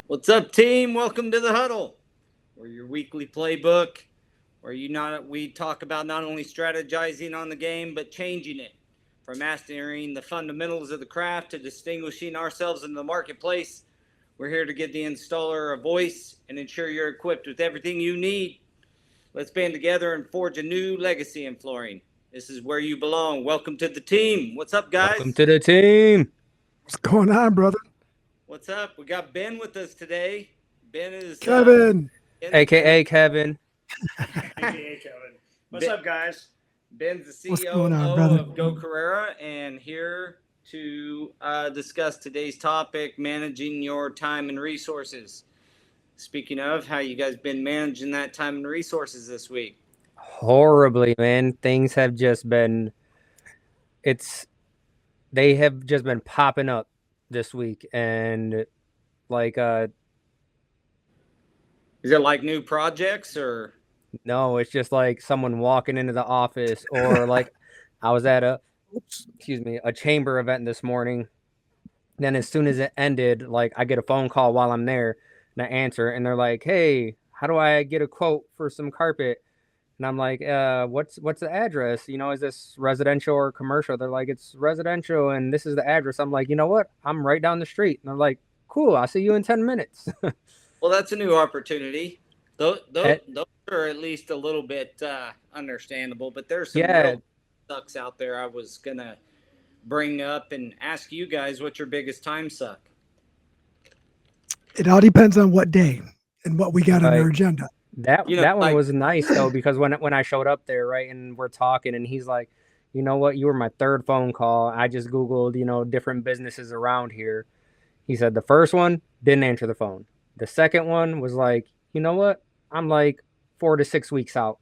What's up, team? Welcome to the huddle. We're your weekly playbook where we talk about not only strategizing on the game but changing it. From mastering the fundamentals of the craft to distinguishing ourselves in the marketplace, we're here to give the installer a voice and ensure you're equipped with everything you need. Let's band together and forge a new legacy in flooring. This is where you belong. Welcome to the team. What's up, Welcome guys? to the team. What's going on, brother? What's up? We got Ben with us today. Ben is Kevin. in the AKA Kevin. AKA Kevin. What's up, guys? Ben's the What's CEO going on, brother? of Go Carrera, and here to discuss today's topic: managing your time and resources. Speaking of, how you guys been managing that time and resources this week? Horribly, man. Things have just been it's they have just been popping up this week and like Is it like new projects or? no, it's just like someone walking into the office or like I was at a chamber event this morning. Then as soon as it ended, like I get a phone call while I'm there and I answer and they're like, "Hey, how do I get a quote for some carpet?" And I'm like, what's the address? Is this residential or commercial? They're like, it's residential and this is the address. I'm like, you know what? I'm right down the street. And they're like, cool, I'll see you in 10 minutes. Well, that's a new opportunity. Those, Eh, those are at least a little bit understandable, but there's some yeah, real sucks out there. I was gonna bring up and ask you guys what's your biggest time suck. It all depends on what day and what we got on our right. agenda. That You know, that one like was nice though, because when I showed up there, right, and we're talking and he's like, you know what, you were my third phone call. I just Googled, different businesses around here. He said the first one didn't answer the phone. The second one was like, you know what? I'm like 4 to 6 weeks out.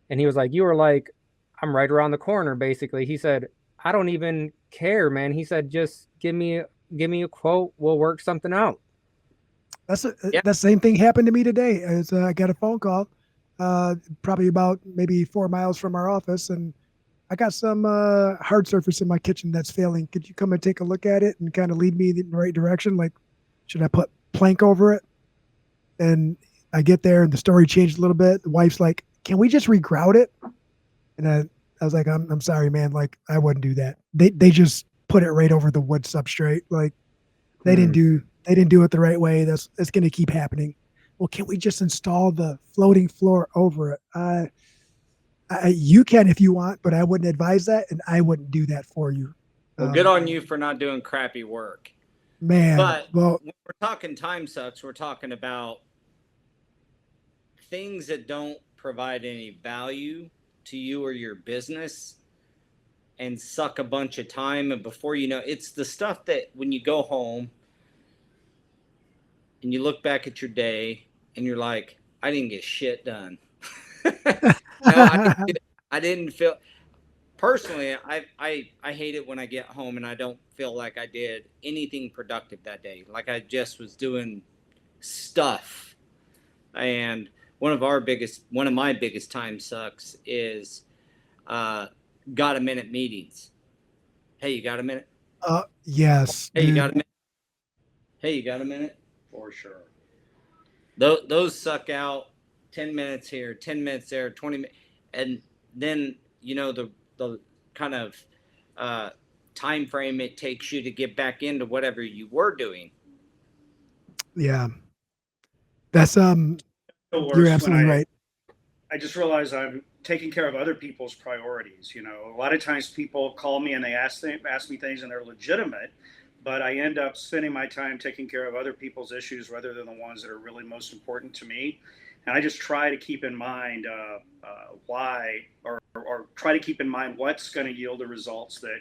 And he was like, you were like, I'm right around the corner, basically. He said, I don't even care, man. He said, just give me a quote. We'll work something out. That's a, yeah, that same thing happened to me today. I got a phone call, probably about maybe 4 miles from our office, and I got some hard surface in my kitchen that's failing. Could you come and take a look at it and kind of lead me in the right direction? Like, should I put plank over it? And I get there, and the story changed a little bit. The wife's like, "Can we just regrout it?" And I was like, "I'm sorry, man. Like, I wouldn't do that. They just put it right over the wood substrate. Like, they didn't Hmm. do they didn't do it the right way. That's going to keep happening. Well, can we just install the floating floor over it? You can if you want, but I wouldn't advise that, and I wouldn't do that for you. well, good on you for not doing crappy work. Man, But well, when we're talking time sucks, we're talking about things that don't provide any value to you or your business and suck a bunch of time. And before you know, it's the stuff that when you go home and you look back at your day and you're like, I didn't get shit done. no, I didn't feel personally. I hate it when I get home and I don't feel like I did anything productive that day. Like I just was doing stuff. And one of my biggest time sucks is uh, got a minute meetings. Hey, you got a minute? yes, Hey, you dude. got a minute? Hey, you got a minute? For sure. Those suck out 10 minutes here, 10 minutes there, 20 minutes, and then the kind of uh, time frame it takes you to get back into whatever you were doing. Yeah, that's The you're worst when absolutely right. I just realize I'm taking care of other people's priorities. A lot of times people call me and they ask me things and they're legitimate, but I end up spending my time taking care of other people's issues rather than the ones that are really most important to me. And I just try to keep in mind why, or try to keep in mind what's going to yield the results that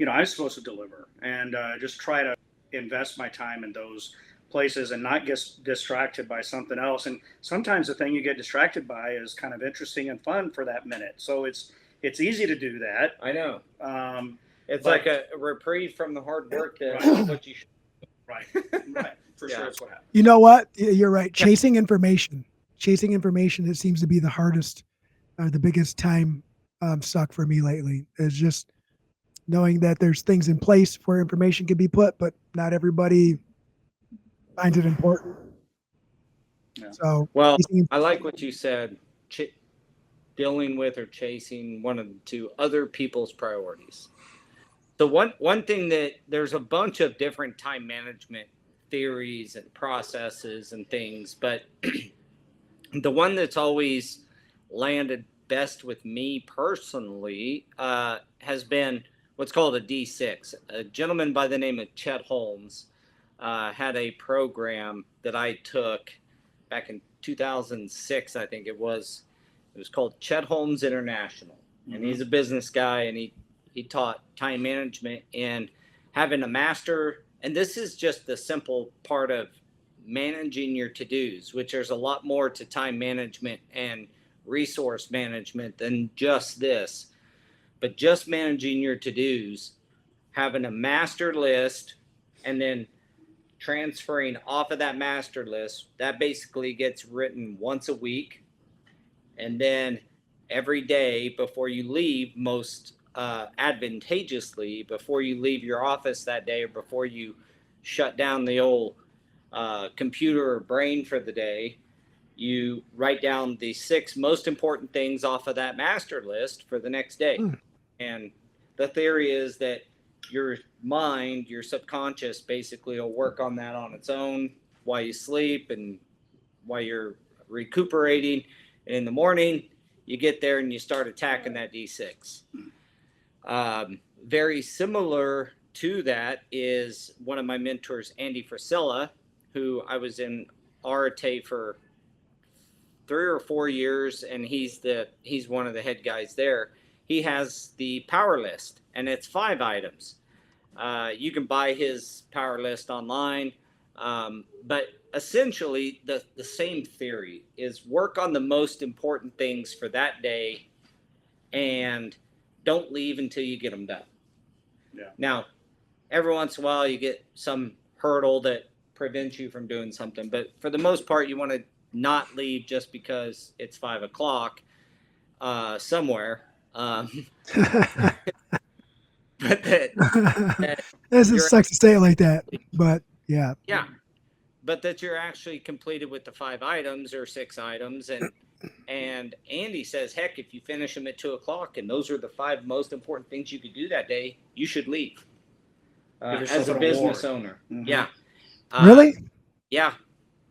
I'm supposed to deliver, and just try to invest my time in those places and not get distracted by something else. And sometimes the thing you get distracted by is kind of interesting and fun for that minute. So it's easy to do that. I know Um, it's but like a reprieve from the hard work that right, what you should. right, right, for Yeah. sure, that's what happens. You know what? You're right. Chasing information. It seems to be the hardest, or the biggest time suck for me lately. Is just knowing that there's things in place where information can be put, but not everybody finds it important. So Well, he seems, I like what you said. Dealing with or chasing one of the two other people's priorities. So one thing that there's a bunch of different time management theories and processes and things, but the one that's always landed best with me personally has been what's called a D6. A gentleman by the name of Chet Holmes had a program that I took back in 2006, I think it was. It was called Chet Holmes International, and he's a business guy, and he taught time management and having a master. And this is just the simple part of managing your to-dos, which there's a lot more to time management and resource management than just this. But just managing your to-dos, having a master list, and then transferring off of that master list, that basically gets written once a week. And then every day before you leave, most advantageously, before you leave your office that day or before you shut down the old computer or brain for the day, you write down the 6 most important things off of that master list for the next day. And the theory is that your mind, your subconscious, basically will work on that on its own while you sleep and while you're recuperating. And in the morning, you get there and you start attacking that D6. Very similar to that is one of my mentors, Andy Frisella, who I was in RTA for 3 or 4 years, and he's one of the head guys there. He has the power list, and it's 5 items. You can buy his power list online, but essentially the same theory is work on the most important things for that day, and don't leave until you get them done. Yeah. Now, every once in a while you get some hurdle that prevents you from doing something, but for the most part, you want to not leave just because it's 5 o'clock somewhere. But that this you're just sucks to say it like that, but yeah. But that you're actually completed with the 5 items or 6 items, and Andy says, heck, if you finish them at 2 o'clock and those are the 5 most important things you could do that day, you should leave as a business owner. Yeah. Really? Yeah.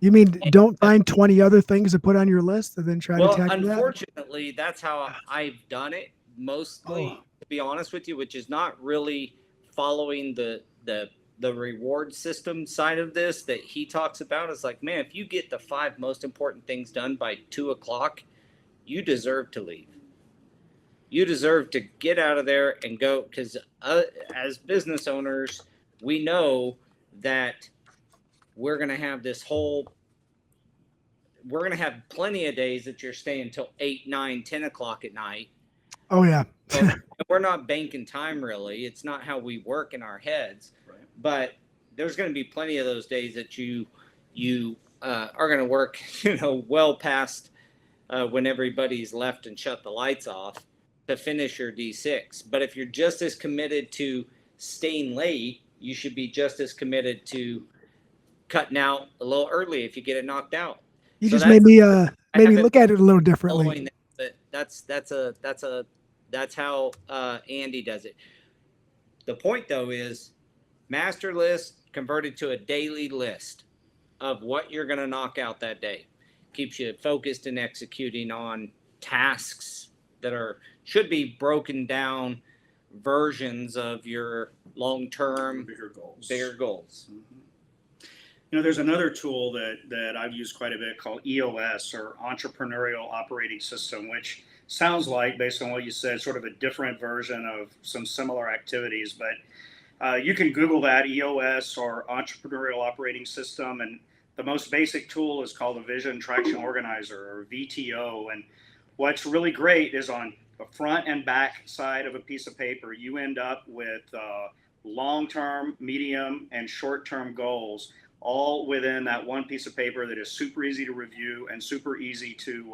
You mean don't find 20 other things to put on your list and then try to tackle that? Unfortunately, that's how I've done it mostly, to be honest with you, which is not really following the reward system side of this that he talks about. Is like, man, if you get the 5 most important things done by 2 o'clock, you deserve to leave. You deserve to get out of there and go, because as business owners, we know that we're going to have we're going to have plenty of days that you're staying till 8, 9, 10 o'clock at night. Oh yeah. So we're not banking time, really. It's not how we work in our heads. Right. But there's going to be plenty of those days that you are going to work, well past when everybody's left and shut the lights off to finish your D6. But if you're just as committed to staying late, you should be just as committed to cutting out a little early if you get it knocked out. You just made me look at it a little differently. Following that, but that's how Andy does it. The point though is master list converted to a daily list of what you're going to knock out that day. Keeps you focused and executing on tasks that should be broken down versions of your long-term bigger goals. There's another tool that I've used quite a bit called EOS, or Entrepreneurial Operating System, which sounds like, based on what you said, sort of a different version of some similar activities. But you can Google that, EOS or Entrepreneurial Operating System, and the most basic tool is called a Vision Traction Organizer, or VTO. And what's really great is on the front and back side of a piece of paper, you end up with long-term, medium, and short-term goals, all within that one piece of paper that is super easy to review and super easy to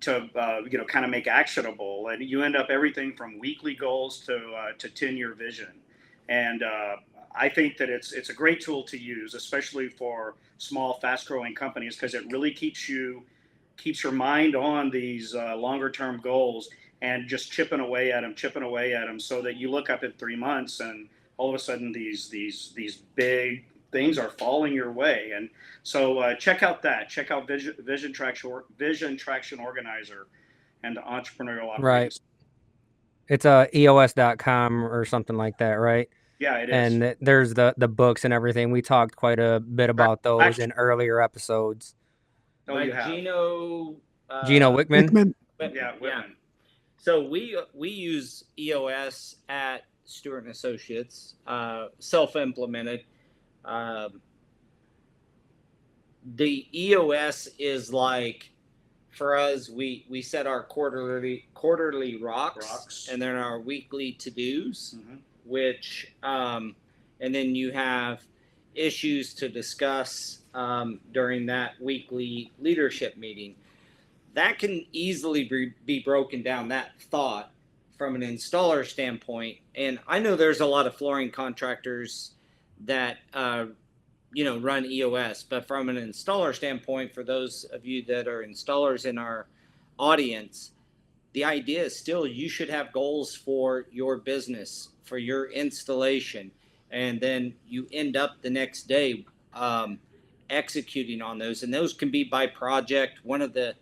kind of make actionable. And you end up everything from weekly goals to 10-year vision. And I think that it's a great tool to use, especially for small, fast-growing companies, because it really keeps your mind on these longer-term goals and just chipping away at them, so that you look up in 3 months and all of a sudden these big things are falling your way. And so check out Vision Traction Organizer and the entrepreneurial operating. Right. It's EOS.com or something like that, right? Yeah, it is. And there's the books and everything. We talked quite a bit about those in earlier episodes. Oh, By you have. Gino Wickman. Whitman. Yeah, Whitman. So we use EOS at Stewart and Associates, self-implemented. The EOS is like, for us, we set our quarterly rocks and then our weekly to-dos, which and then you have issues to discuss during that weekly leadership meeting. That can easily be broken down, that thought, from an installer standpoint. And I know there's a lot of flooring contractors that run EOS, but from an installer standpoint, for those of you that are installers in our audience, the idea is still you should have goals for your business, for your installation, and then you end up the next day executing on those. And those can be by project. One of the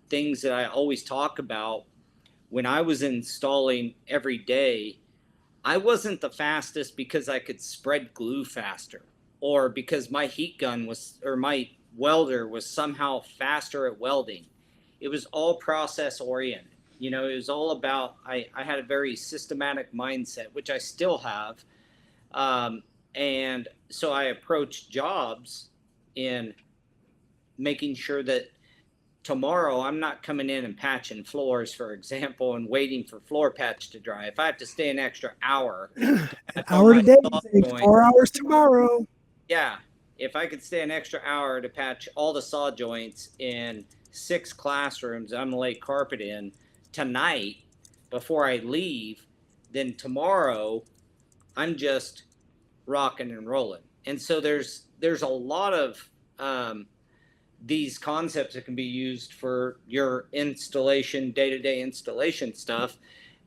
things that I always talk about, when I was installing every day, I wasn't the fastest because I could spread glue faster, or because my heat gun or my welder was somehow faster at welding. It was all process oriented. It was all about, I had a very systematic mindset, which I still have. And so I approached jobs in making sure that tomorrow I'm not coming in and patching floors, for example, and waiting for floor patch to dry. If I have to stay an extra hour, an hour today, 4 hours tomorrow. Yeah. If I could stay an extra hour to patch all the saw joints in 6 classrooms, I'm gonna lay carpet in tonight before I leave, then tomorrow I'm just rocking and rolling. And so there's a lot of these concepts that can be used for your installation, day-to-day installation stuff,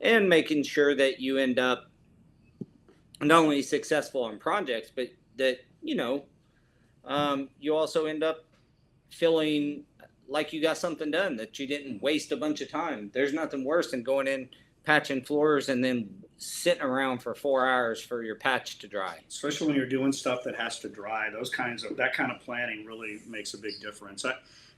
and making sure that you end up not only successful on projects, but that you also end up feeling like you got something done, that you didn't waste a bunch of time. There's nothing worse than going in, patching floors, and then sitting around for 4 hours for your patch to dry. Especially when you're doing stuff that has to dry. That kind of planning really makes a big difference.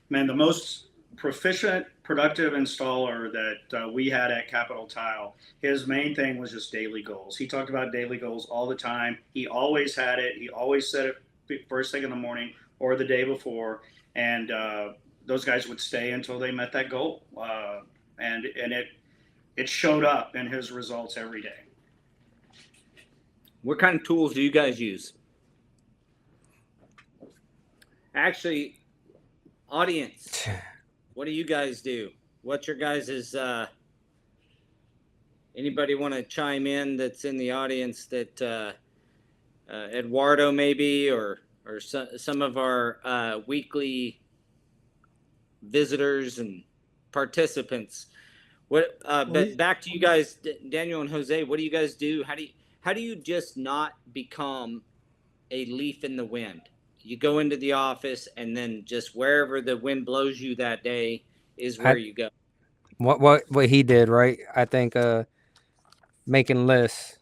The most proficient, productive installer that we had at Capital Tile, his main thing was just daily goals. He talked about daily goals all the time. He always had it. He always said it first thing in the morning or the day before, and those guys would stay until they met that goal. And it showed up in his results every day. What kind of tools do you guys use? Actually, audience, what do you guys do? What's your guys' anybody want to chime in that's in the audience, that Eduardo maybe, or some of our weekly visitors and participants? But back to you guys, Daniel and Jose, what do you guys do? How do you just not become a leaf in the wind? You go into the office and then just wherever the wind blows you that day is where you go. What he did, right? I think making lists.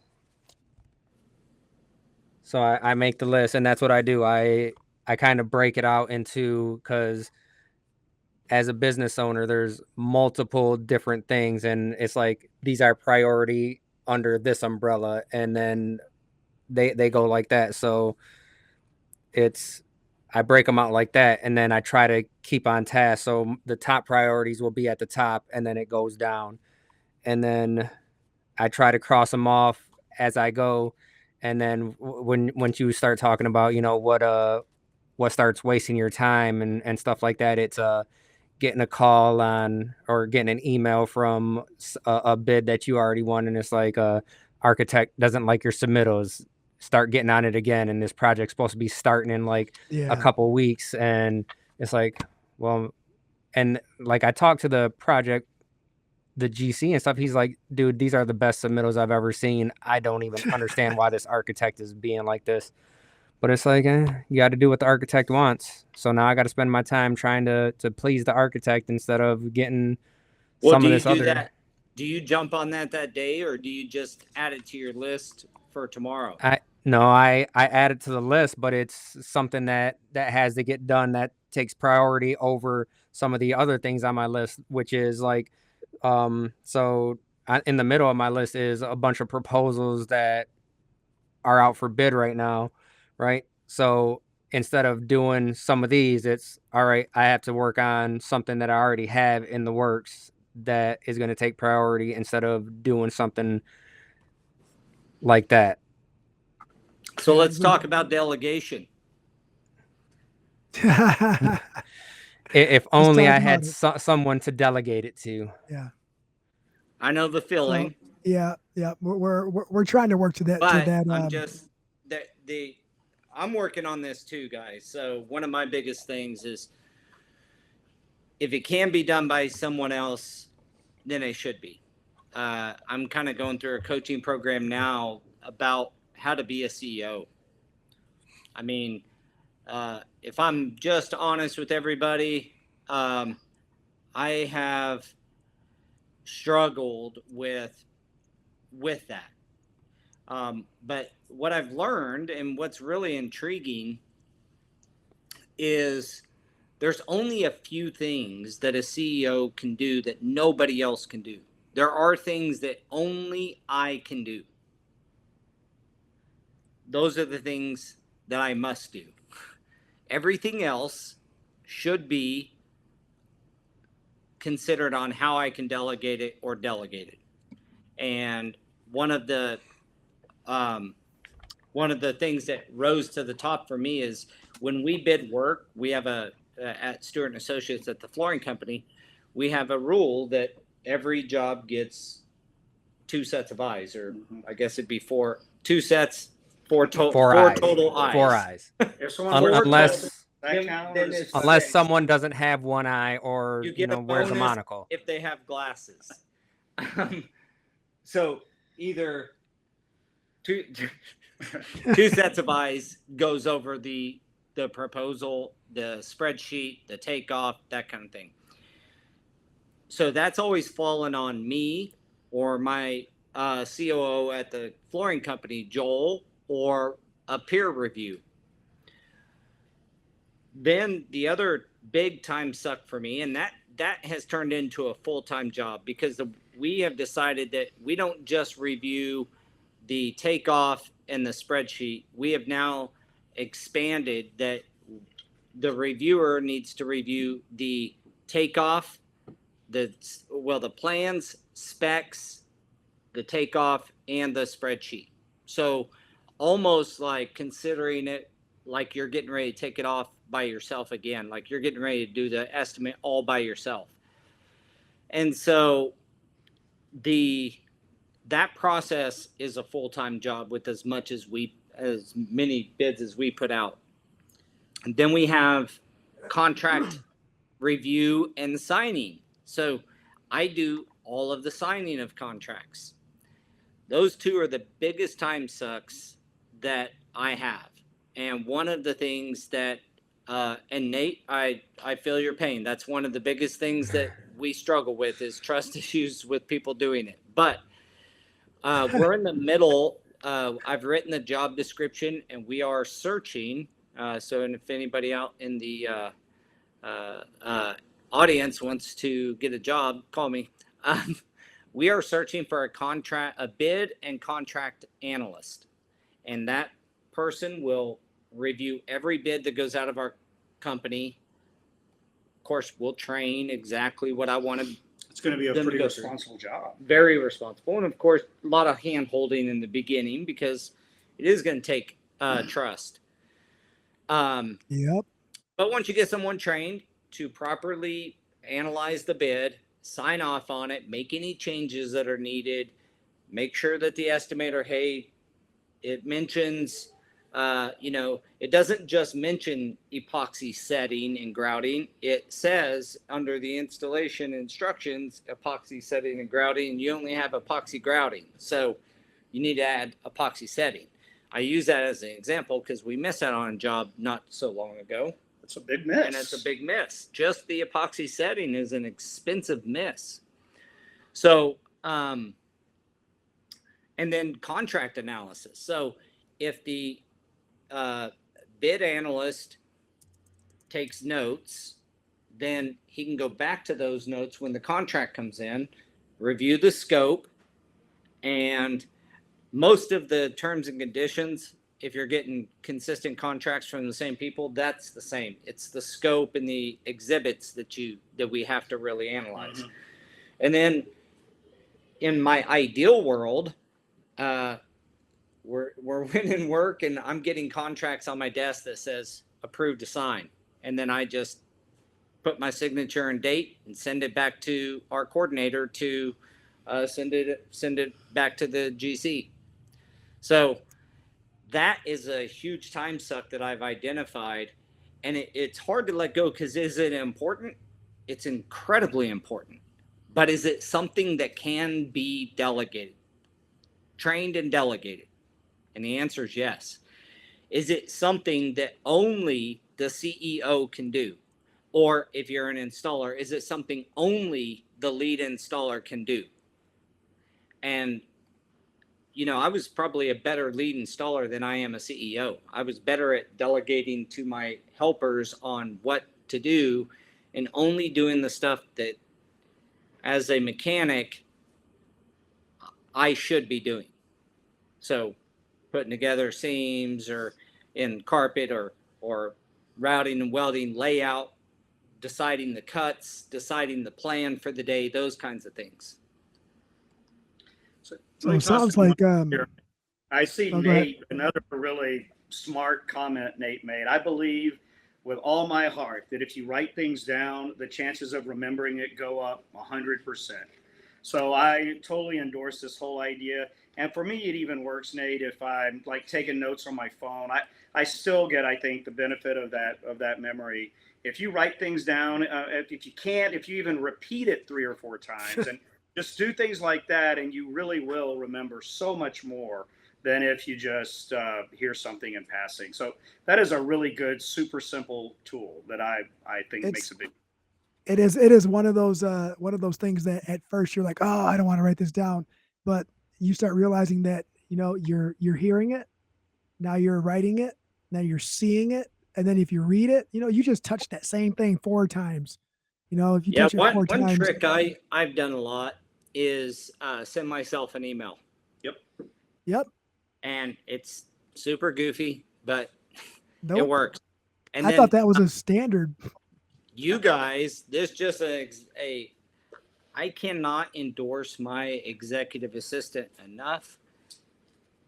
So I make the list, and that's what I do. I kind of break it out into, because as a business owner, there's multiple different things, and it's like these are priority under this umbrella, and then they go like that. So I break them out like that, and then I try to keep on task. So the top priorities will be at the top, and then it goes down, and then I try to cross them off as I go. And then once you start talking about, what starts wasting your time and stuff like that, it's getting a call on, or getting an email from a bid that you already won, and it's like architect doesn't like your submittals, start getting on it again, and this project's supposed to be starting in like a Yeah. couple weeks, and it's like, well, and like I talked to the GC and stuff. He's like, dude, these are the best submittals I've ever seen. I don't even understand why this architect is being like this. But it's like, you got to do what the architect wants. So now I got to spend my time trying to please the architect instead of getting Well, some do of you this do other. that? Do you jump on that day, or do you just add it to your list for tomorrow? I add it to the list, but it's something that has to get done that takes priority over some of the other things on my list, which is like, so in the middle of my list is a bunch of proposals that are out for bid right now, right? So instead of doing some of these, it's all right, I have to work on something that I already have in the works that is going to take priority instead of doing something like that. So let's talk about delegation. If only talk I had about someone to delegate it to. Yeah. I know the feeling, So, yeah. We're trying to work to that. but that. I'm just I'm working on this too, guys. So one of my biggest things is if it can be done by someone else, then it should be. I'm kind of going through a coaching program now about how to be a CEO. I mean, if I'm just honest with everybody, I have struggled with that. But what I've learned and what's really intriguing is there's only a few things that a CEO can do that nobody else can do. There are things that only I can do. Those are the things that I must do. Everything else should be considered on how I can delegate it or delegate it. And one of the things that rose to the top for me is when we bid work, we have at Stewart and Associates at the flooring company, we have a rule that every job gets 2 sets of eyes, or I guess it'd be 2 sets, four eyes. total eyes. 4 eyes. If someone unless someone doesn't have one eye or you get wears a monocle. If they have glasses. So either two sets of eyes goes over the proposal, the spreadsheet, the takeoff, that kind of thing. So that's always fallen on me or my COO at the flooring company, Joel, or a peer review. Then the other big time suck for me, and that has turned into a full-time job because we have decided that we don't just review the takeoff and the spreadsheet. We have now expanded that the reviewer needs to review the takeoff, the plans, specs, the takeoff, and the spreadsheet. So almost like considering it like you're getting ready to take it off by yourself again, like you're getting ready to do the estimate all by yourself. And so that process is a full-time job with as many bids as we put out. And then we have contract review and signing. So I do all of the signing of contracts. Those two are the biggest time sucks that I have. And one of the things that, and Nate, I feel your pain. That's one of the biggest things that we struggle with is trust issues with people doing it. But we're in the middle. I've written the job description and we are searching. So if anybody out in the audience wants to get a job, call me. We are searching for a bid and contract analyst. And that person will review every bid that goes out of our company. Of course, we'll train exactly what I want to. It's going to be a pretty responsible job. Very responsible. And of course, a lot of hand holding in the beginning because it is going to take trust. Yep. But once you get someone trained to properly analyze the bid, sign off on it, make any changes that are needed, make sure that the estimator, hey, It mentions, it doesn't just mention epoxy setting and grouting. It says under the installation instructions, epoxy setting and grouting, and you only have epoxy grouting. So you need to add epoxy setting. I use that as an example because we missed out on a job not so long ago. It's a big miss. And it's a big miss. Just the epoxy setting is an expensive miss. So, and then contract analysis. So if the bid analyst takes notes, then he can go back to those notes when the contract comes in, review the scope, and most of the terms and conditions, if you're getting consistent contracts from the same people, that's the same. It's the scope and the exhibits that we have to really analyze. Mm-hmm. And then in my ideal world, we're winning work and I'm getting contracts on my desk that says approved to sign. And then I just put my signature and date and send it back to our coordinator to send it back to the GC. So that is a huge time suck that I've identified. And it's hard to let go because is it important? It's incredibly important. But is it something that can be delegated, trained and delegated? And the answer is yes. Is it something that only the CEO can do? Or if you're an installer, is it something only the lead installer can do? And, I was probably a better lead installer than I am a CEO. I was better at delegating to my helpers on what to do and only doing the stuff that, as a mechanic, I should be doing. So putting together seams or in carpet or routing and welding layout, deciding the cuts, deciding the plan for the day, those kinds of things. So it sounds like I see Nate, another really smart comment Nate made. I believe with all my heart that if you write things down, the chances of remembering it go up 100%. So I totally endorse this whole idea. And for me, it even works, Nate, if I'm like taking notes on my phone. I still get, I think, the benefit of that memory. If you write things down, if you even repeat it 3 or 4 times and just do things like that, and you really will remember so much more than if you just hear something in passing. So that is a really good, super simple tool that I think makes a big. It is one of those things that at first you're like, oh, I don't want to write this down, but you start realizing that you're hearing it, now you're writing it, now you're seeing it, and then if you read it, you just touch that same thing 4 times. If you touch it 4 times. One trick I've done a lot is send myself an email. Yep. And it's super goofy, but nope. It works. And I thought that was a standard. You guys, this just I cannot endorse my executive assistant enough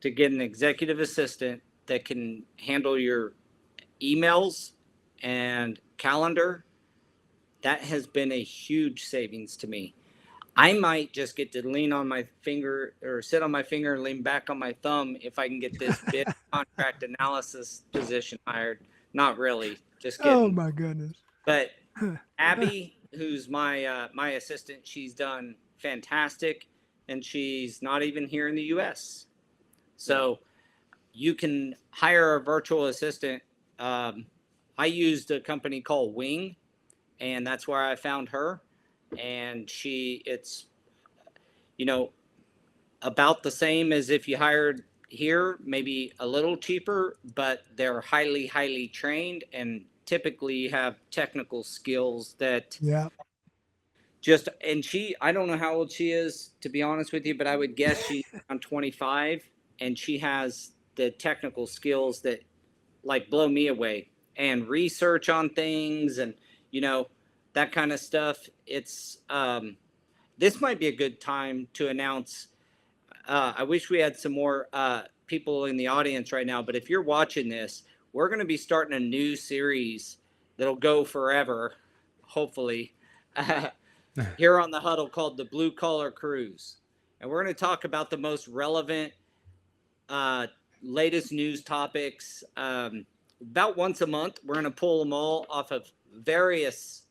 to get an executive assistant that can handle your emails and calendar. That has been a huge savings to me. I might just get to lean on my finger or sit on my finger and lean back on my thumb if I can get this bid contract analysis position hired. Not really, just kidding. Oh my goodness. But Abby, who's my assistant, she's done fantastic, and she's not even here in the U.S. So you can hire a virtual assistant. I used a company called Wing, and that's where I found her. And it's about the same as if you hired here, maybe a little cheaper, but they're highly, highly trained and typically have technical skills that I don't know how old she is, to be honest with you, but I would guess she's around 25, and she has the technical skills that like blow me away, and research on things and that kind of stuff. It's this might be a good time to announce. I wish we had some more people in the audience right now, but if you're watching this, we're going to be starting a new series that'll go forever, hopefully, here on the Huddle called the Blue Collar Cruise. And we're going to talk about the most relevant latest news topics. About once a month, we're going to pull them all off of various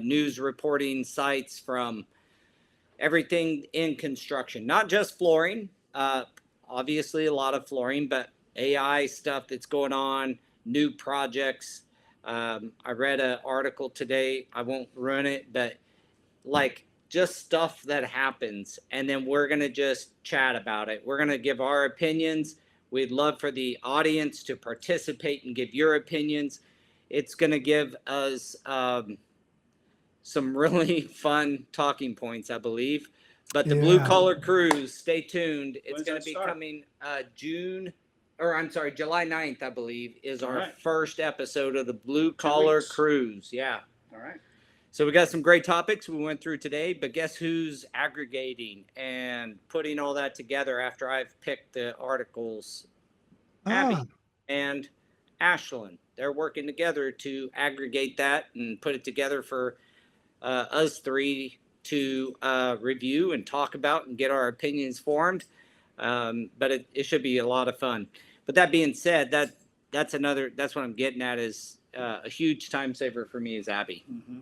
news reporting sites from everything in construction, not just flooring. Obviously, a lot of flooring, but AI stuff that's going on, new projects. I read an article today. I won't run it, but like just stuff that happens. And then we're going to just chat about it. We're going to give our opinions. We'd love for the audience to participate and give your opinions. It's going to give us some really fun talking points, I believe. But the Blue Yeah. Collar Cruise, stay tuned. It's When's going that to be start? coming July 9th, I believe, is All our right. first episode of the Blue Collar weeks. Cruise. Yeah. All right. So we got some great topics we went through today, but guess who's aggregating and putting all that together after I've picked the articles? Ah, Abby and Ashlyn. They're working together to aggregate that and put it together for us three to review and talk about and get our opinions formed. But it should be a lot of fun. But that being said, that's what I'm getting at is a huge time saver for me is Abby. Mm-hmm.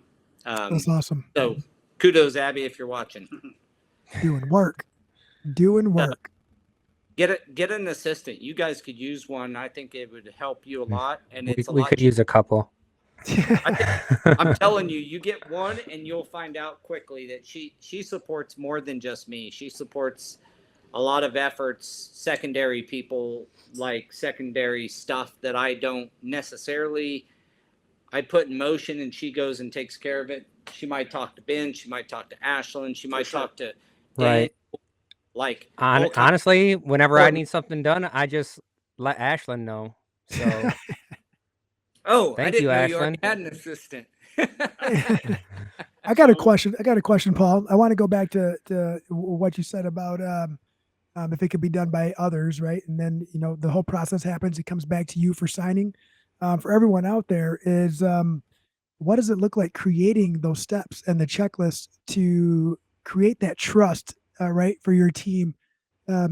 that's awesome. So kudos, Abby, if you're watching. Doing work. Doing work. Get an assistant. You guys could use one. I think it would help you a lot, and it's a We lot could use a couple. I'm telling you, you get one and you'll find out quickly that she supports more than just me. She supports a lot of efforts, secondary people, like secondary stuff that I don't necessarily I put in motion, and she goes and takes care of it. She might talk to Ben, she might talk to Ashlyn, she might talk to Dan. Right. Like all kinds- Honestly, whenever Or- I need something done, I just let Ashlyn know. So Oh, I Thank didn't you, know you already Ashlyn. had an assistant. I got a question. Paul. I want to go back to what you said about if it could be done by others, right? And then the whole process happens. It comes back to you for signing. For everyone out there, is what does it look like creating those steps and the checklist to create that trust, right, for your team?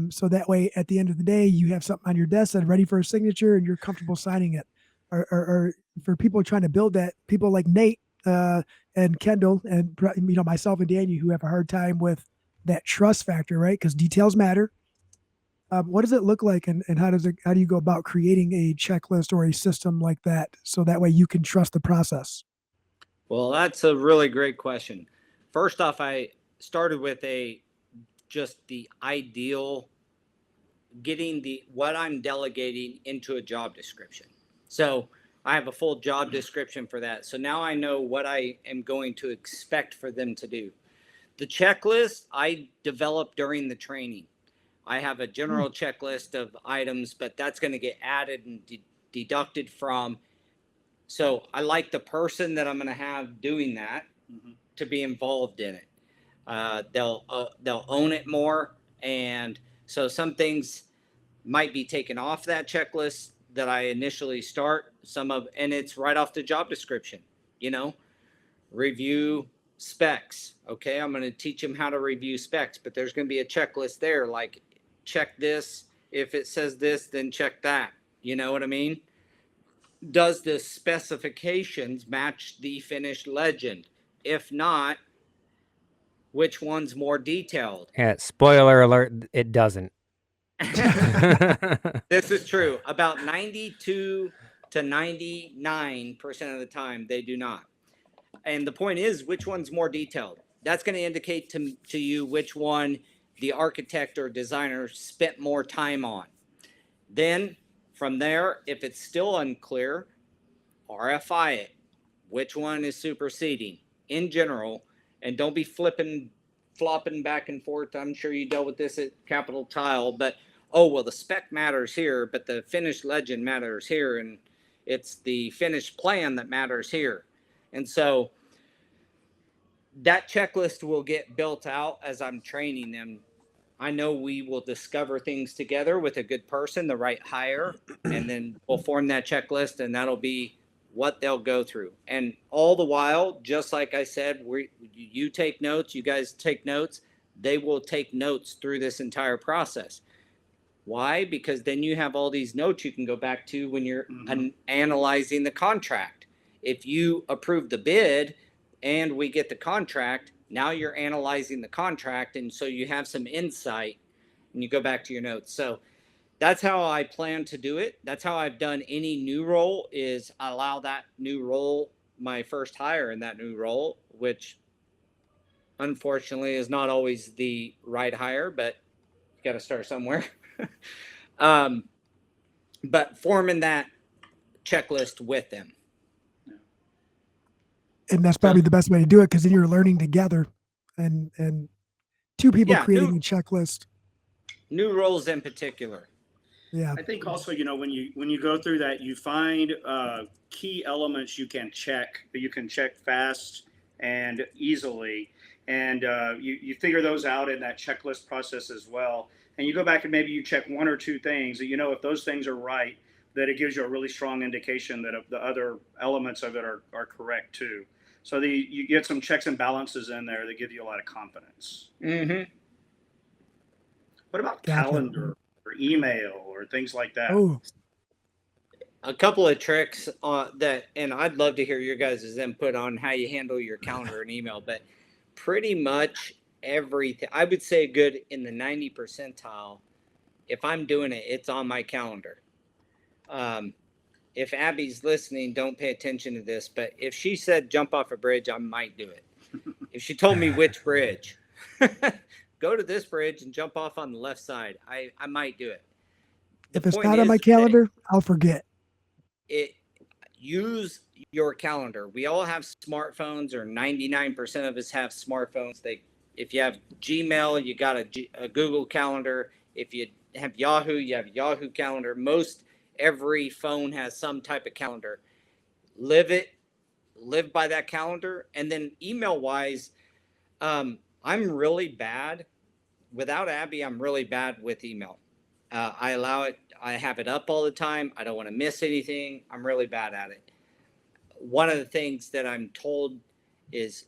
So that way, at the end of the day, you have something on your desk that's ready for a signature, and you're comfortable signing it. Or for people trying to build that, people like Nate and Kendall and myself and Daniel, who have a hard time with that trust factor, right? Because details matter. What does it look like, and how do you go about creating a checklist or a system like that so that way you can trust the process? Well, that's a really great question. First off, I started with just the ideal getting what I'm delegating into a job description. So I have a full job description for that. So now I know what I am going to expect for them to do. The checklist I developed during the training. I have a general checklist of items, but that's going to get added and deducted from. So I like the person that I'm going to have doing that to be involved in it. They'll own it more, and so some things might be taken off that checklist that I initially start. And it's right off the job description. Review specs. Okay, I'm going to teach them how to review specs, but there's going to be a checklist there, like check this. If it says this, then check that. You know what I mean? Does the specifications match the finished legend? If not, which one's more detailed? Yeah, spoiler alert, it doesn't. This is true. About 92 to 99% of the time, they do not. And the point is, which one's more detailed? That's going to indicate to you which one the architect or designer spent more time on. Then from there, if it's still unclear, RFI it. Which one is superseding in general? And don't be flopping back and forth. I'm sure you dealt with this at Capital Tile, but the spec matters here, but the finished legend matters here, and it's the finished plan that matters here. And so that checklist will get built out as I'm training them. I know we will discover things together with a good person, the right hire, and then we'll form that checklist, and that'll be what they'll go through. And all the while, just like I said, you take notes, you guys take notes, they will take notes through this entire process. Why? Because then you have all these notes you can go back to when you're Mhm. analyzing the contract. If you approve the bid and we get the contract, now you're analyzing the contract, and so you have some insight and you go back to your notes. So that's how I plan to do it. That's how I've done any new role, is allow that new role, my first hire in that new role, which unfortunately is not always the right hire, but you got to start somewhere. um, but forming that checklist with them. And that's So probably the best way to do it, because then you're learning together, and two people yeah, creating a checklist. new roles in particular. Yeah. I think also, when you go through that, you find key elements you can check fast and easily, and you figure those out in that checklist process as well. And you go back and maybe you check one or two things, and if those things are right, that it gives you a really strong indication that the other elements of it are correct too. So you get some checks and balances in there that give you a lot of confidence. Mm-hmm. What about Gotcha. calendar or email or things like that? Oh, A couple of tricks that, and I'd love to hear your guys' input on how you handle your calendar and email, but pretty much everything, I would say good in the 90 percentile. If I'm doing it, it's on my calendar. Um, if Abby's listening, don't pay attention to this, but if she said jump off a bridge, I might do it. If she told me which bridge, go to this bridge and jump off on the left side, I might do it. The if it's point not on is my that calendar, I'll forget. it use your calendar. We all have smartphones, or 99% of us have smartphones. If you have Gmail, you got a Google Calendar. If you have Yahoo, you have Yahoo Calendar. Most every phone has some type of calendar. Live by that calendar. And then email wise, I'm really bad. Without Abby, I'm really bad with email. I allow it. I have it up all the time. I don't want to miss anything. I'm really bad at it. One of the things that I'm told is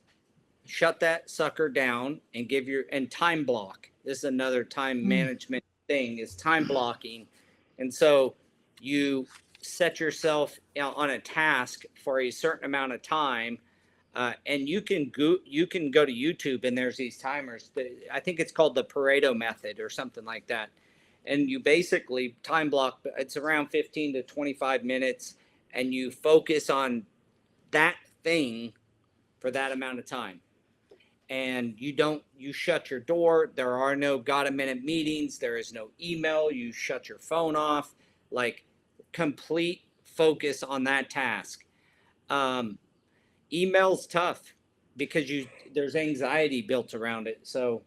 shut that sucker down and time block. This is another time Mm. management thing, is time blocking. And so you set yourself on a task for a certain amount of time. And you can go to YouTube, and there's these timers. I think it's called the Pareto method or something like that. And you basically time block. It's around 15 to 25 minutes, and you focus on that thing for that amount of time. And you shut your door. There are no got a minute meetings. There is no email. You shut your phone off. Like, complete focus on that task. Um, Email's tough because there's anxiety built around it. So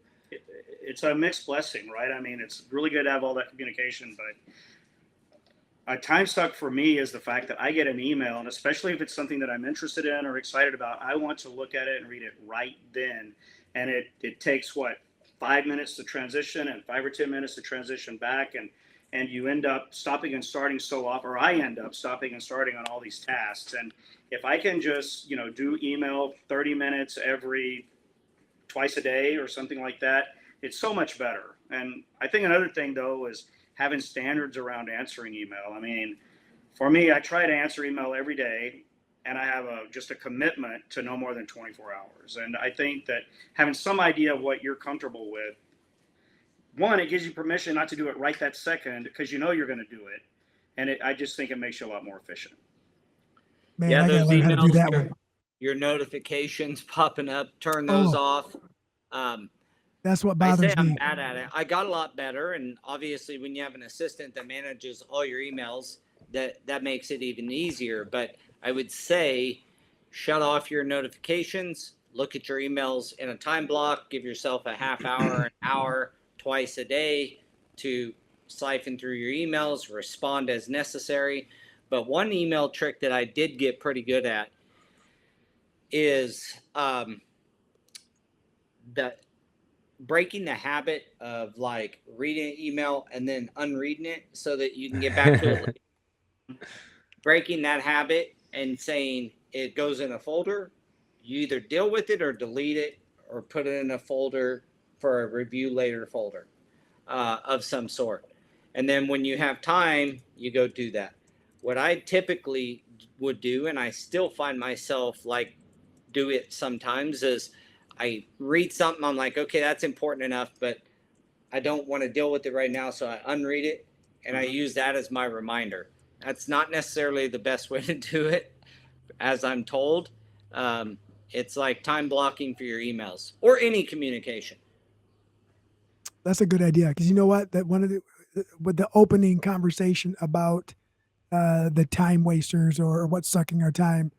It's a mixed blessing, right? I mean, it's really good to have all that communication, but a time suck for me is the fact that I get an email, and especially if it's something that I'm interested in or excited about, I want to look at it and read it right then. And it takes 5 minutes to transition and 5 or 10 minutes to transition back, and you end up stopping and starting so often, or I end up stopping and starting on all these tasks. And if I can just do email 30 minutes every twice a day or something like that, it's so much better. And I think another thing though is having standards around answering email. I mean, for me, I try to answer email every day, and I have just a commitment to no more than 24 hours. And I think that having some idea of what you're comfortable with, one, it gives you permission not to do it right that second because you're going to do it. And I just think it makes you a lot more efficient. Man, yeah, I gotta those learn how to do emails, that one. your notifications popping up, turn those Oh, off. Um, that's what I say bothers I'm me. bad at it. I got a lot better, and obviously, when you have an assistant that manages all your emails, that makes it even easier. But I would say, shut off your notifications. Look at your emails in a time block. Give yourself a half hour, an hour, twice a day to siphon through your emails. Respond as necessary. But one email trick that I did get pretty good at is the breaking the habit of like reading an email and then unreading it so that you can get back to it later. Breaking that habit and saying it goes in a folder, you either deal with it or delete it or put it in a folder for a review later folder of some sort. And then when you have time, you go do that. What I typically would do, and I still find myself like do it sometimes, is I read something, I'm like, okay, that's important enough, but I don't want to deal with it right now. So I unread it and I use that as my reminder. That's not necessarily the best way to do it, as I'm told. Um, it's like time blocking for your emails or any communication. That's a good idea because you know what? That one of the with the opening conversation about the time wasters or what's sucking our time,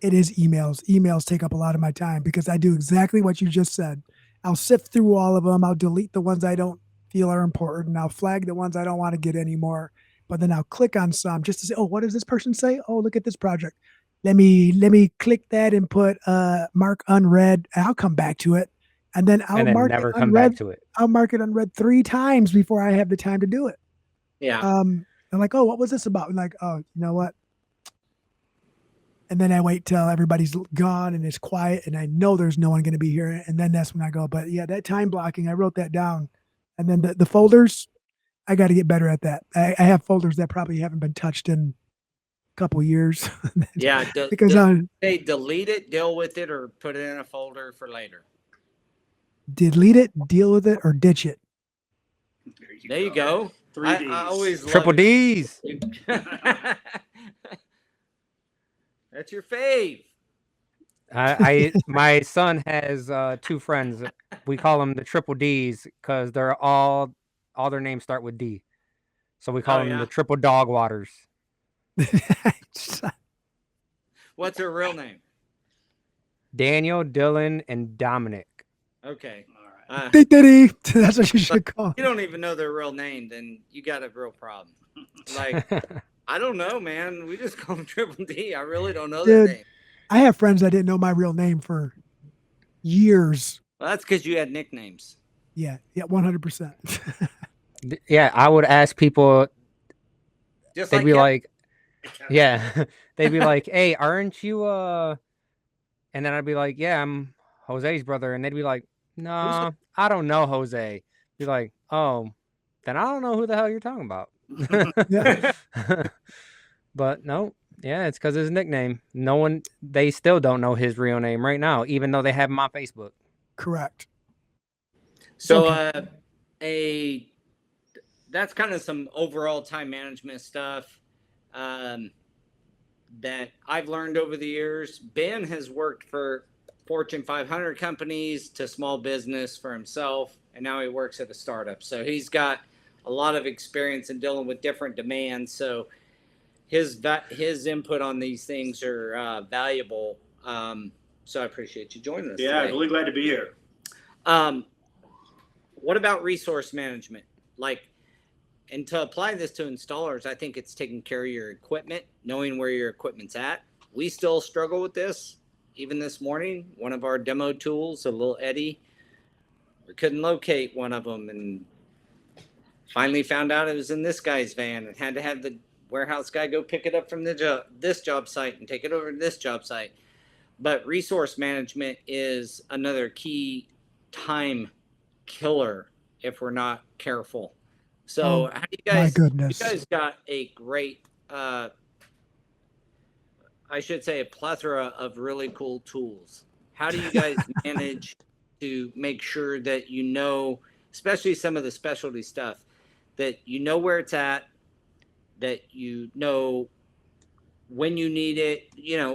it is emails. Emails take up a lot of my time because I do exactly what you just said. I'll sift through all of them. I'll delete the ones I don't feel are important. I'll flag the ones I don't want to get anymore. But then I'll click on some just to say, oh, what does this person say? Oh, look at this project. Let me click that and put mark unread. I'll come back to it. And then and I'll then mark it never come back unread. to it. I'll mark it unread 3 times before I have the time to do it. Yeah. I'm like, oh, what was this about? And like, oh, you know what? And then I wait till everybody's gone and it's quiet and I know there's no one going to be here. And then that's when I go, but yeah, that time blocking, I wrote that down. And then the folders, I got to get better at that. I have folders that probably haven't been touched in a couple years. Yeah. Because they delete it, deal with it, or put it in a folder for later. delete it, deal with it, or ditch it. There you go. Three Ds. I always Triple love D's. That's your fave. My son has 2 friends. We call them the Triple D's because they're all their names start with D. So we call them the Triple Dog Waters. What's her real name? Daniel, Dylan, and Dominic. Okay. All right. That's what you should call. You don't even know their real name, then you got a real problem. Like, I don't know, man. We just call them Triple D. I really don't know their name. I have friends that didn't know my real name for years. Well, that's because you had nicknames. Yeah, 100%. Yeah, I would ask people. Just They'd like be Kevin. like, yeah, they'd be like, "Hey, aren't you?" And then I'd be like, "Yeah, I'm Jose's brother," and they'd be like, "No, I don't know Jose." Be like, "Oh, then I don't know who the hell you're talking about." Yeah. But no, yeah, it's because his nickname. They still don't know his real name right now, even though they have him on Facebook. Correct. So, Okay. that's kind of some overall time management stuff that I've learned over the years. Ben has worked for Fortune 500 companies to small business for himself, and now he works at a startup. So he's got a lot of experience in dealing with different demands. So his input on these things are valuable. So I appreciate you joining us. Yeah, today. really glad to be here. What about resource management? Like, and to apply this to installers, I think it's taking care of your equipment, knowing where your equipment's at. We still struggle with this. Even this morning, one of our demo tools, a little Eddie, we couldn't locate one of them, and finally found out it was in this guy's van and had to have the warehouse guy go pick it up from this job site and take it over to this job site. But resource management is another key time killer if we're not careful. So how do you guys? My goodness. You guys got a great, I should say, a plethora of really cool tools. How do you guys manage to make sure that you know, especially some of the specialty stuff, that you know where it's at, that you know when you need it,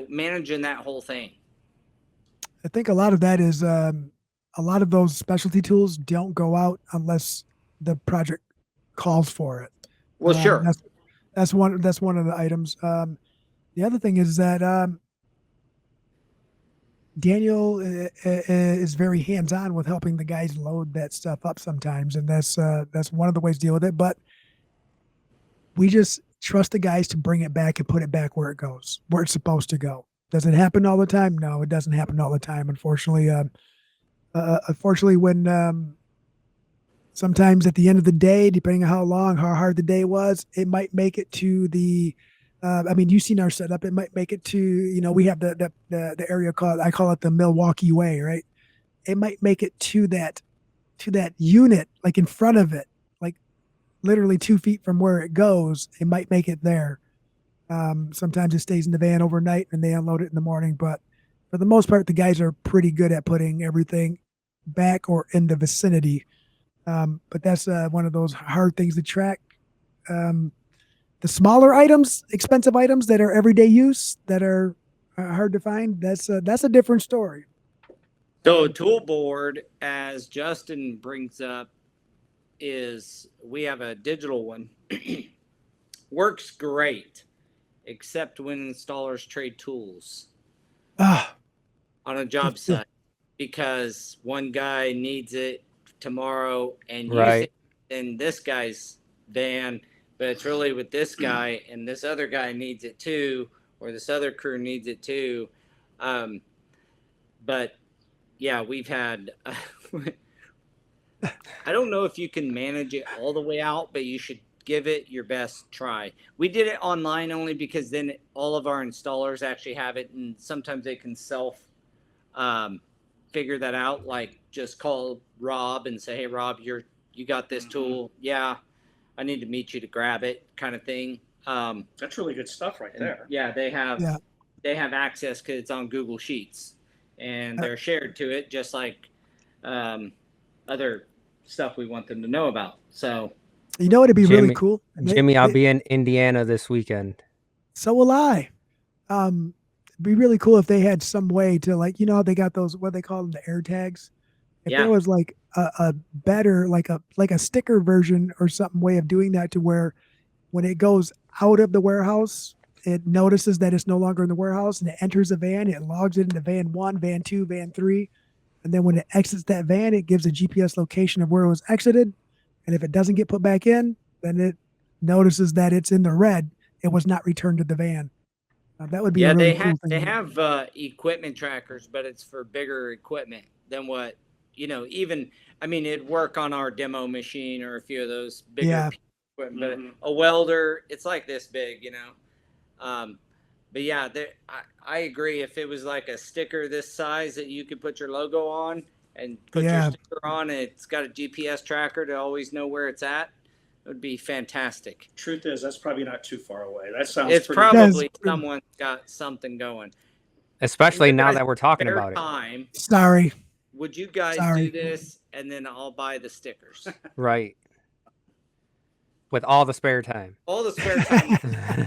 managing that whole thing? I think a lot of that is a lot of those specialty tools don't go out unless the project calls for it. Well, sure. That's one of the items. The other thing is that Daniel is very hands-on with helping the guys load that stuff up sometimes, and that's one of the ways to deal with it. But we just trust the guys to bring it back and put it back where it goes, where it's supposed to go. Does it happen all the time? No, it doesn't happen all the time. Unfortunately, when sometimes at the end of the day, depending on how hard the day was, it might make it to the. You've seen our setup. It might make it to, we have the area I call it the Milwaukee Way, right? It might make it to that unit, like in front of it, like literally 2 feet from where it goes, it might make it there. Sometimes it stays in the van overnight and they unload it in the morning. But for the most part, the guys are pretty good at putting everything back or in the vicinity. But that's one of those hard things to track. Um, the smaller items, expensive items that are everyday use that are hard to find, that's a different story. So a tool board, as Justin brings up, is we have a digital one. Works great, except when installers trade tools Ah, on a job site because one guy needs it tomorrow and use Right. it in this guy's van, but it's really with this guy and this other guy needs it too, or this other crew needs it too. Um, but yeah, we've had. I don't know if you can manage it all the way out, but you should give it your best try. We did it online only because then all of our installers actually have it, and sometimes they can self um, figure that out. Like just call Rob and say, "Hey, Rob, you got this tool? Yeah, I need to meet you to grab it," kind of thing. That's really good stuff right there. Yeah, yeah. they have access because it's on Google Sheets and they're shared to it, just like um, other stuff we want them to know about. So You know, it'd be really Jimmy, cool. Jimmy, I'll be in Indiana this weekend. So will I. It'd be really cool if they had some way to, like, how they got those, what they call them, the air tags. If yeah, there was like a better, like a sticker version or something way of doing that to where when it goes out of the warehouse, it notices that it's no longer in the warehouse and it enters the van. It logs it into van 1, van 2, van 3. And then when it exits that van, it gives a GPS location of where it was exited. And if it doesn't get put back in, then it notices that it's in the red. It was not returned to the van. That would be a yeah, really cool thing. they have equipment trackers, but it's for bigger equipment than what even I mean, it'd work on our demo machine or a few of those bigger Yeah. equipment, but a welder, it's like this big. Um, but yeah, I agree. If it was like a sticker this size that you could put your logo on and put your Yeah. sticker on, and it's got a GPS tracker to always know where it's at, it would be fantastic. Truth is, that's probably not too far away. That sounds It's pretty. probably someone's got something going. Especially now that we're talking Spare about it. time, Sorry. would you guys Sorry. do this, and then I'll buy the stickers? Right. With all the spare time. All the spare time.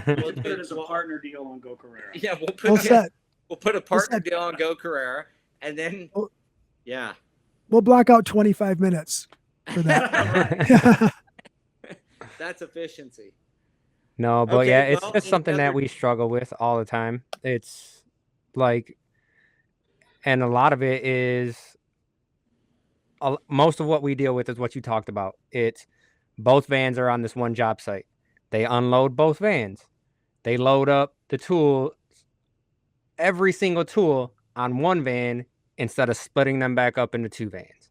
We'll put it as a partner deal on Go Carrera. Yeah, We'll set. we'll put a partner set. deal on Go Carrera, and then yeah, We'll block out 25 minutes for that. that's efficiency. No, but Okay, yeah, it's well, just something that another- we struggle with all the time. It's like, and a lot of it is, most of what we deal with is what you talked about. It's both vans are on this one job site. They unload both vans. They load up the tool, every single tool on one van instead of splitting them back up into two vans.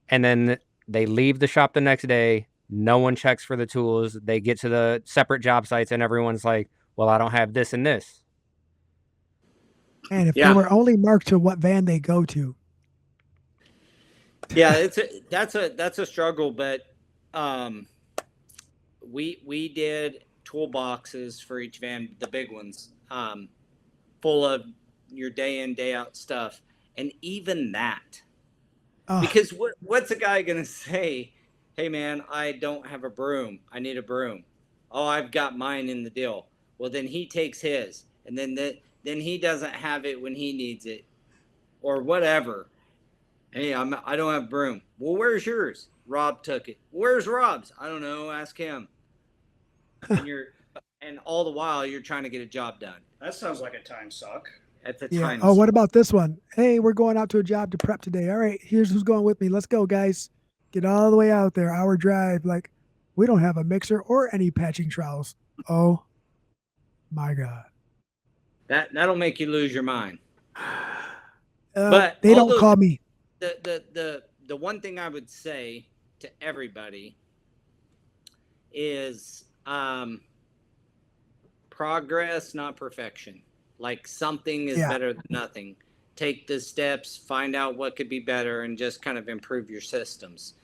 And then they leave the shop the next day. No one checks for the tools. They get to the separate job sites and everyone's like, well, I don't have this and this. And if Yeah. they were only marked to what van they go to. Yeah, that's a struggle, but we did toolboxes for each van, the big ones, full of your day in day out stuff, and even that, because what's a guy gonna say? Hey man, I don't have a broom. I need a broom. Oh, I've got mine in the deal. Well, then he takes his, and then he doesn't have it when he needs it, or whatever. Hey, I don't have broom. Well, where's yours? Rob took it. Where's Rob's? I don't know. Ask him. And all the while you're trying to get a job done. That sounds like a time suck. At the Yeah. time. Oh, what about this one? Hey, we're going out to a job to prep today. All right, here's who's going with me. Let's go, guys. Get all the way out there. Hour drive. Like, we don't have a mixer or any patching trowels. Oh my God. That'll make you lose your mind. But they don't call me. The one thing I would say to everybody is progress, not perfection. Like something is better than nothing. Take the steps, find out what could be better, and just kind of improve your systems.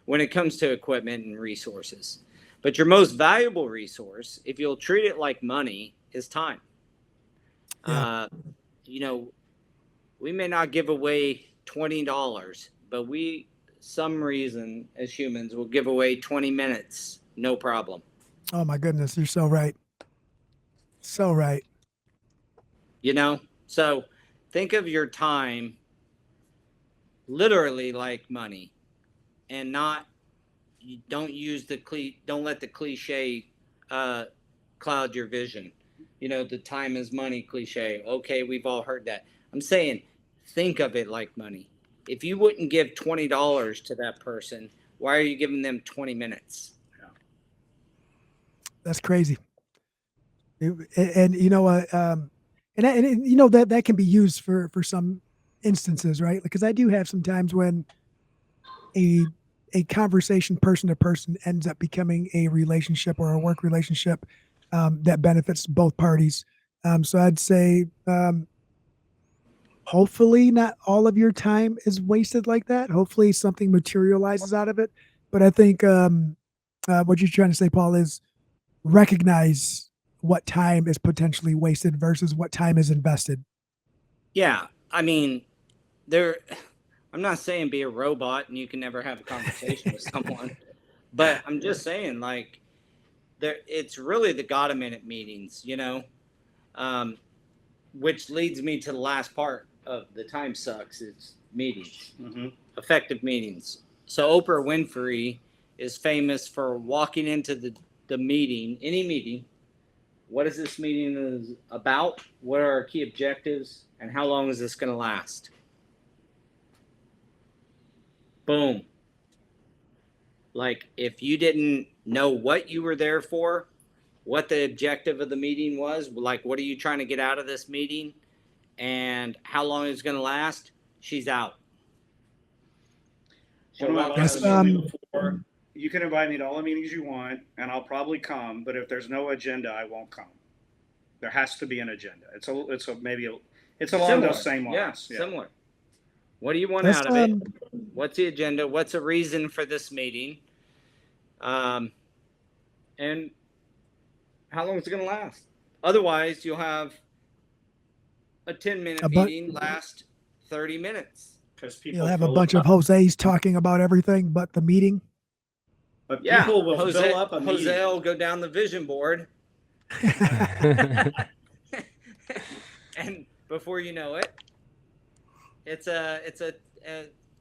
when it comes to equipment and resources. But your most valuable resource, if you'll treat it like money, is time. Yeah. You know, we may not give away $20, but some reason as humans, will give away 20 minutes, no problem. Oh my goodness, you're so right. So right. You know, so think of your time literally like money, and not, you don't use don't let the cliche cloud your vision. You know, the time is money cliche. Okay, we've all heard that. I'm saying, think of it like money. If you wouldn't give $20 to that person, why are you giving them 20 minutes? That's crazy. And you know what? And you know that can be used for some instances, right? Because I do have some times when a conversation person to person ends up becoming a relationship or a work relationship that benefits both parties. So I'd say hopefully not all of your time is wasted like that. Hopefully something materializes out of it. But I think what you're trying to say, Paul, is recognize what time is potentially wasted versus what time is invested. Yeah, I mean, I'm not saying be a robot and you can never have a conversation with someone, but I'm just saying, like, it's really the got a minute meetings, you know, which leads me to the last part of the time sucks. It's meetings, effective meetings. So Oprah Winfrey is famous for walking into the meeting, any meeting. What is this meeting is about? What are our key objectives? And how long is this going to last? Boom. Like, if you didn't know what you were there for, what the objective of the meeting was, like, what are you trying to get out of this meeting, and how long it's going to last, she's out. One of my bosses told me before, you can invite me to all the meetings you want, and I'll probably come. But if there's no agenda, I won't come. There has to be an agenda. It's along those same lines. Yeah, similar. What do you want out of it? What's the agenda? What's a reason for this meeting? And how long is it going to last? Otherwise, you'll have a 10-minute meeting last 30 minutes. Because people you'll have a bunch of Jose's talking about everything but the meeting. But people will fill up a meeting. Jose will go down the vision board. And before you know it, it's a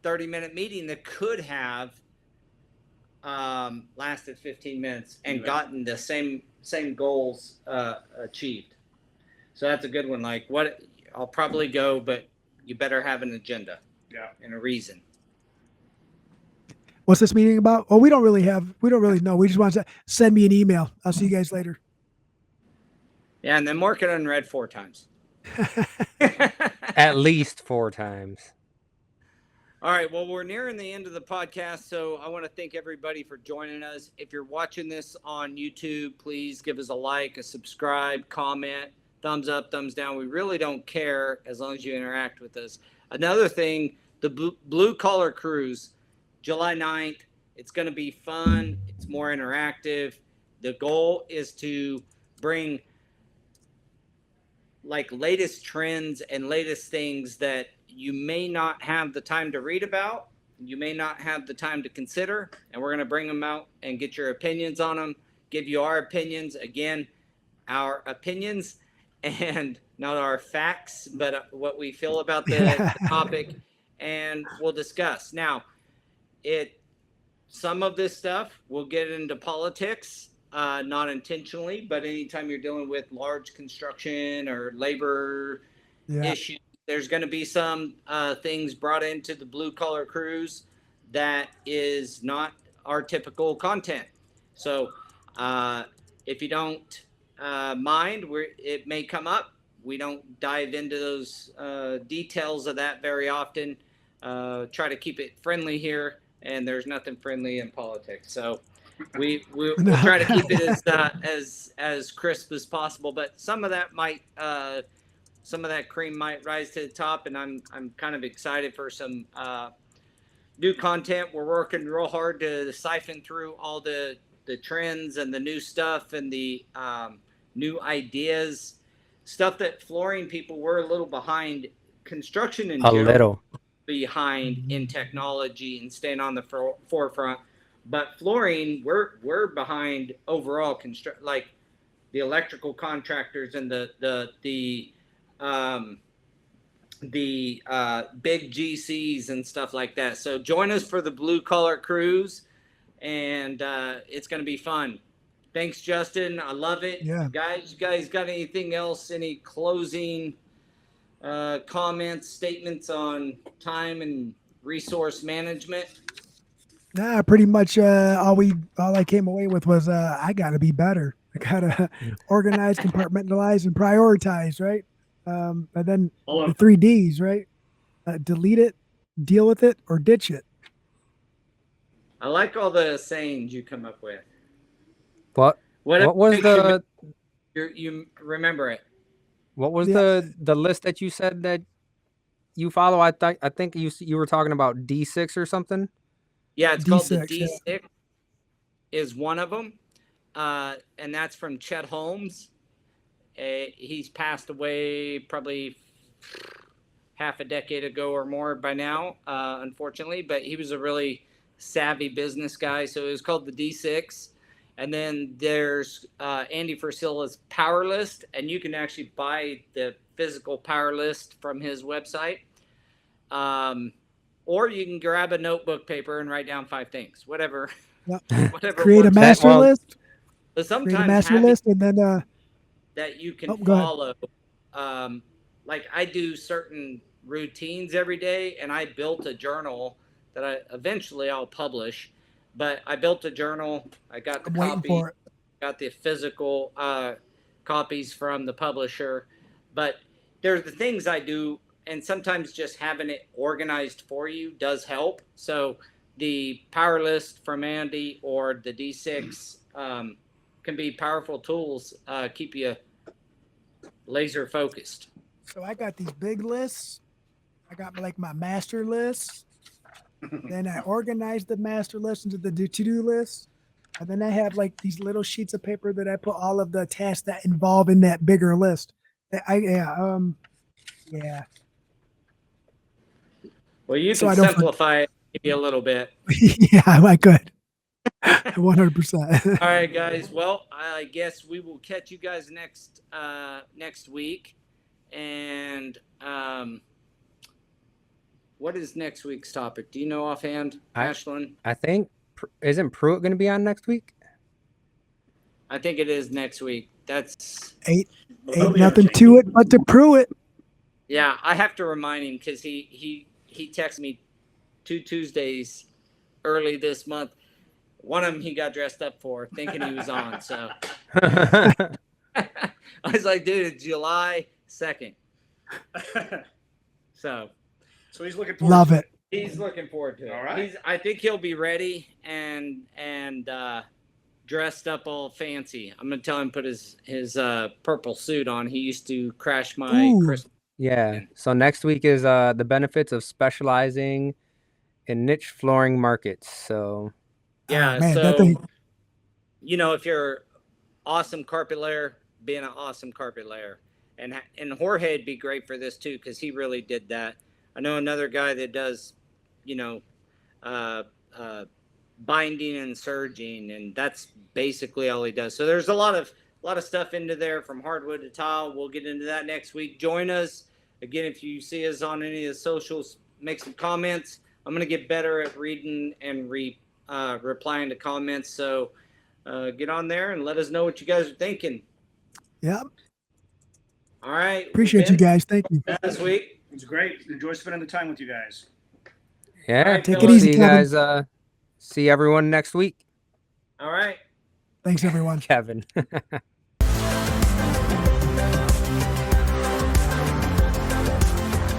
30-minute meeting that could have lasted 15 minutes and gotten the same goals achieved. So that's a good one. Like, what, I'll probably go, but you better have an agenda. Yeah. And a reason. What's this meeting about? Oh, we don't really know. We just want to send me an email. I'll see you guys later. Yeah, and then mark it unread 4 times. At least 4 times. All right, well, we're nearing the end of the podcast, so I want to thank everybody for joining us. If you're watching this on YouTube, please give us a like, a subscribe, comment, thumbs up, thumbs down. We really don't care as long as you interact with us. Another thing, the Blue Collar Cruise, July 9th. It's going to be fun. It's more interactive. The goal is to bring like latest trends and latest things that you may not have the time to read about, you may not have the time to consider, and we're going to bring them out and get your opinions on them, give you our opinions. Again, our opinions and not our facts, but what we feel about the topic, and we'll discuss. Now, some of this stuff will get into politics, not intentionally, but anytime you're dealing with large construction or labor issues, there's going to be some things brought into the Blue Collar Cruise that is not our typical content. So if you don't mind, it may come up. We don't dive into those details of that very often. Try to keep it friendly here, and there's nothing friendly in politics. So we'll try to keep it as crisp as possible. But some of that cream might rise to the top, and I'm kind of excited for some do content. We're working real hard to siphon through all the trends and the new stuff and the new ideas, stuff that flooring people were a little behind. Construction in A general little. behind in technology and staying on the forefront, but flooring we're behind overall construct, like the electrical contractors and the big GCs and stuff like that. So join us for the blue collar cruise, and it's going to be fun. Thanks, Justin. I love it. Yeah. Guys, you guys got anything else? Any closing comments, statements on time and resource management? Nah, pretty much all I came away with was I gotta be better. I gotta organize, compartmentalize, and prioritize, right? And then the 3 Ds, right? Delete it, deal with it, or ditch it. I like all the sayings you come up with. What was the you remember it? what was Yeah. the list that you said that you follow? I think you were talking about D6 or something. Yeah, it's called the D6, D6 is one of them. And that's from Chet Holmes. He's passed away probably half a decade ago or more by now, unfortunately, but he was a really savvy business guy. So it was called the D6. And then there's Andy Frasilla's Power List, and you can actually buy the physical Power List from his website. Or you can grab a notebook, paper, and write down 5 things, whatever. Yep. Whatever Create a works. master list. But Create a sometimes master having list, and then that you can go ahead. follow. Like I do certain routines every day, and I built a journal that I'll publish. But I built a journal. I got the I'm waiting copy, for it. got the physical copies from the publisher. But there's the things I do, and sometimes just having it organized for you does help. So the Power List from Andy or the D6 can be powerful tools, keep you laser focused. So I got these big lists. I got like my master list. Then I organize the master list into the to-do list. And then I have like these little sheets of paper that I put all of the tasks that involve in that bigger list. Yeah. Well, you So can I don't simplify it maybe a little bit. Yeah, I could. 100%. All right, guys. Well, I guess we will catch you guys next week. And what is next week's topic? Do you know offhand, Ashlyn? I think isn't Pruitt going to be on next week? I think it is next week. That's Ain't nothing to it but to prove it. Yeah, I have to remind him because he texted me 2 Tuesdays early this month. One of them he got dressed up for, thinking he was on. So I was like, dude, it's July 2nd. So he's looking forward. Love it. He's looking forward to it. All right. I think he'll be ready and dressed up all fancy. I'm gonna tell him put his purple suit on. He used to crash my Christmas. Yeah. So next week is the benefits of specializing in niche flooring markets. So yeah, man, so you know, if you're awesome carpet layer, being an awesome carpet layer, and Jorge'd be great for this too because he really did that. I know another guy that does, you know, binding and serging, and that's basically all he does. So there's a lot of stuff into there from hardwood to tile. We'll get into that next week. Join us again if you see us on any of the socials. Make some comments. I'm gonna get better at reading and replying to comments. So get on there and let us know what you guys are thinking. Yep. All right. Appreciate you guys. Thank you. This week. It was great. Enjoy spending the time with you guys. yeah, right, take it easy, see you Kevin. guys. See everyone next week. All right. Thanks, everyone. Kevin.